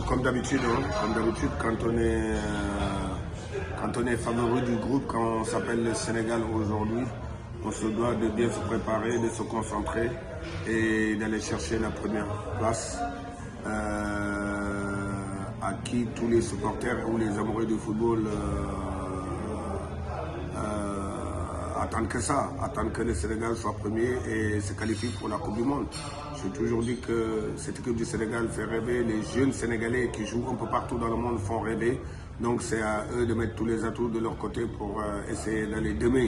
Comme d'habitude, quand on est favori du groupe, quand on s'appelle le Sénégal aujourd'hui, on se doit de bien se préparer, de se concentrer et d'aller chercher la première place à qui tous les supporters ou les amoureux du football attendent que ça, attendent que le Sénégal soit premier et se qualifie pour la Coupe du Monde. J'ai toujours dit que cette équipe du Sénégal fait rêver, les jeunes Sénégalais qui jouent un peu partout dans le monde font rêver. Donc c'est à eux de mettre tous les atouts de leur côté pour essayer d'aller demain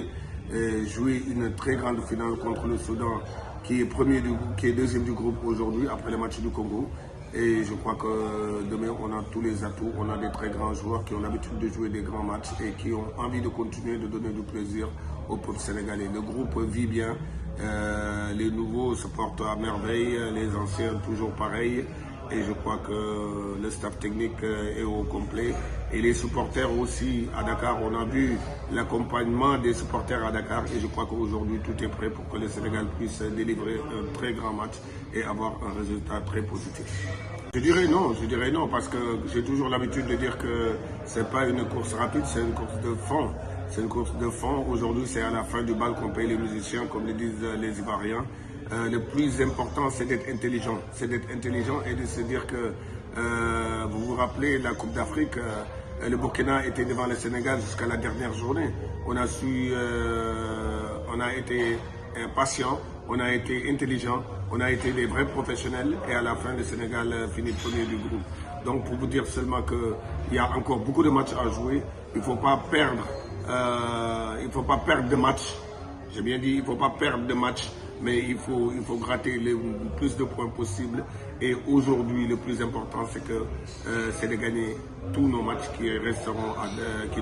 jouer une très grande finale contre le Soudan qui est deuxième du groupe aujourd'hui après le match du Congo. Et je crois que demain, on a tous les atouts, on a des très grands joueurs qui ont l'habitude de jouer des grands matchs et qui ont envie de continuer de donner du plaisir au peuple sénégalais. Le groupe vit bien, les nouveaux se portent à merveille, les anciens toujours pareils. Et je crois que le staff technique est au complet. Et les supporters aussi à Dakar, on a vu l'accompagnement des supporters à Dakar. Et je crois qu'aujourd'hui, tout est prêt pour que le Sénégal puisse délivrer un très grand match et avoir un résultat très positif. Je dirais non, parce que j'ai toujours l'habitude de dire que ce n'est pas une course rapide, c'est une course de fond. C'est une course de fond. Aujourd'hui, c'est à la fin du bal qu'on paye les musiciens, comme le disent les Ivoiriens. Le plus important, c'est d'être intelligent. C'est d'être intelligent et de se dire que, vous vous rappelez, la Coupe d'Afrique, le Burkina était devant le Sénégal jusqu'à la dernière journée. On a été patient, on a été intelligent, on a été des vrais professionnels et à la fin, le Sénégal finit premier du groupe. Donc, pour vous dire seulement qu'il y a encore beaucoup de matchs à jouer, il ne faut pas perdre de match. J'ai bien dit, il ne faut pas perdre de match, mais il faut gratter le plus de points possible. Et aujourd'hui, le plus important, c'est de gagner tous nos matchs qui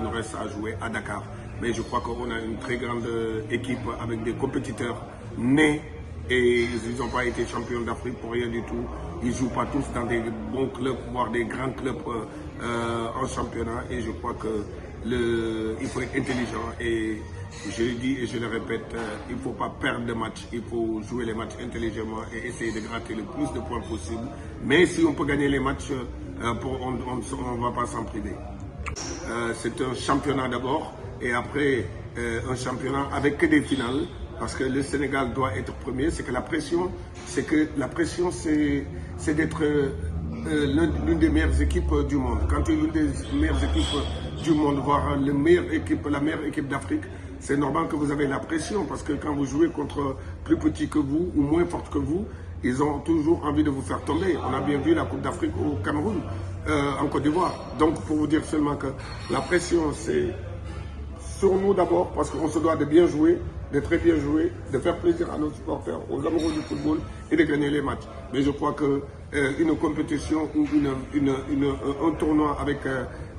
nous restent à jouer à Dakar. Mais je crois qu'on a une très grande équipe avec des compétiteurs nés et ils n'ont pas été champions d'Afrique pour rien du tout. Ils ne jouent pas tous dans des bons clubs, voire des grands clubs en championnat. Et je crois qu'il faut être intelligent et je le dis et je le répète, il ne faut pas perdre de match, il faut jouer les matchs intelligemment et essayer de gratter le plus de points possible. Mais si on peut gagner les matchs, on ne va pas s'en priver. C'est un championnat d'abord et après un championnat avec que des finales parce que le Sénégal doit être premier. C'est la pression, c'est d'être l'une des meilleures équipes du monde. Quand tu es l'une des meilleures équipes du monde, voire la meilleure équipe d'Afrique, c'est normal que vous avez la pression parce que quand vous jouez contre plus petit que vous ou moins fort que vous, ils ont toujours envie de vous faire tomber. On a bien vu la Coupe d'Afrique au Cameroun, en Côte d'Ivoire. Donc pour vous dire seulement que la pression c'est sur nous d'abord parce qu'on se doit de bien jouer, de très bien jouer, de faire plaisir à nos supporters, aux amoureux du football et de gagner les matchs. Mais je crois qu'une compétition ou un tournoi avec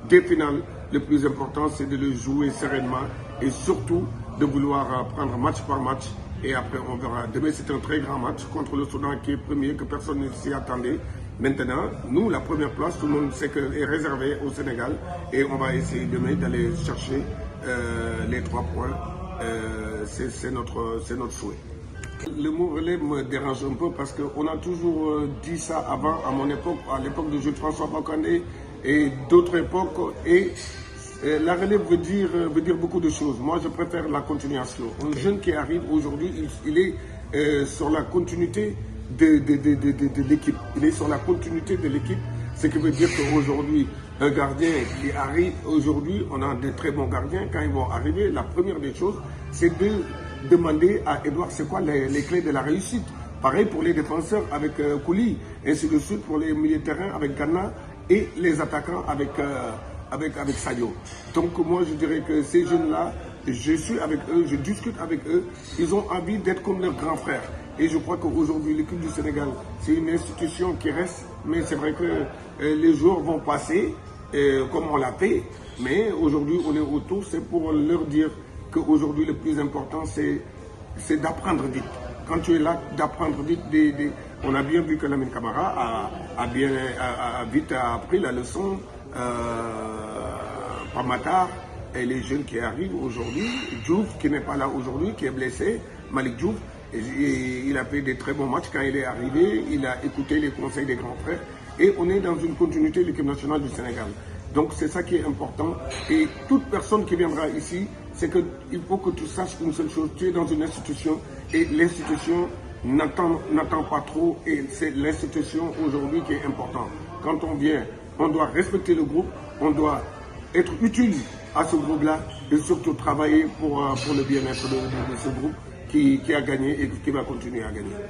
des finales, le plus important c'est de le jouer sereinement et surtout de vouloir prendre match par match et après on verra. Demain c'est un très grand match contre le Soudan qui est premier, que personne ne s'y attendait. Maintenant, nous, la première place, tout le monde sait qu'elle est réservée au Sénégal et on va essayer demain d'aller chercher les 3 points. C'est notre souhait. Le mot relais me dérange un peu parce qu'on a toujours dit ça avant, à mon époque, à l'époque de Jules-François Bocandé et d'autres époques. Et la relève veut dire beaucoup de choses. Moi, je préfère la continuation. Un jeune qui arrive aujourd'hui, il est sur la continuité de l'équipe. Il est sur la continuité de l'équipe, ce qui veut dire qu'aujourd'hui, un gardien qui arrive, aujourd'hui, on a de très bons gardiens. Quand ils vont arriver, la première des choses, c'est de demander à Edouard c'est quoi les clés de la réussite. Pareil pour les défenseurs avec Kouli, ainsi de suite pour les milieux de terrain avec Ghana et les attaquants avec Sadio. Donc moi je dirais que ces jeunes-là, je suis avec eux, je discute avec eux, ils ont envie d'être comme leurs grands frères. Et je crois qu'aujourd'hui l'équipe du Sénégal, c'est une institution qui reste, mais c'est vrai que les jours vont passer comme on l'a fait. Mais aujourd'hui on est autour, c'est pour leur dire qu'aujourd'hui le plus important c'est d'apprendre vite. Quand tu es là, d'apprendre vite, on a bien vu que Lamine Camara a vite appris la leçon. Pamatar et les jeunes qui arrivent aujourd'hui, Diouf qui n'est pas là aujourd'hui, qui est blessé, Malick Diouf, il a fait des très bons matchs quand il est arrivé, il a écouté les conseils des grands frères et on est dans une continuité de l'équipe nationale du Sénégal. Donc c'est ça qui est important. Et toute personne qui viendra ici, c'est qu'il faut que tu saches une seule chose, tu es dans une institution et l'institution n'attend pas trop et c'est l'institution aujourd'hui qui est importante. Quand on vient, on doit respecter le groupe, on doit être utile à ce groupe-là et surtout travailler pour le bien-être de ce groupe qui a gagné et qui va continuer à gagner.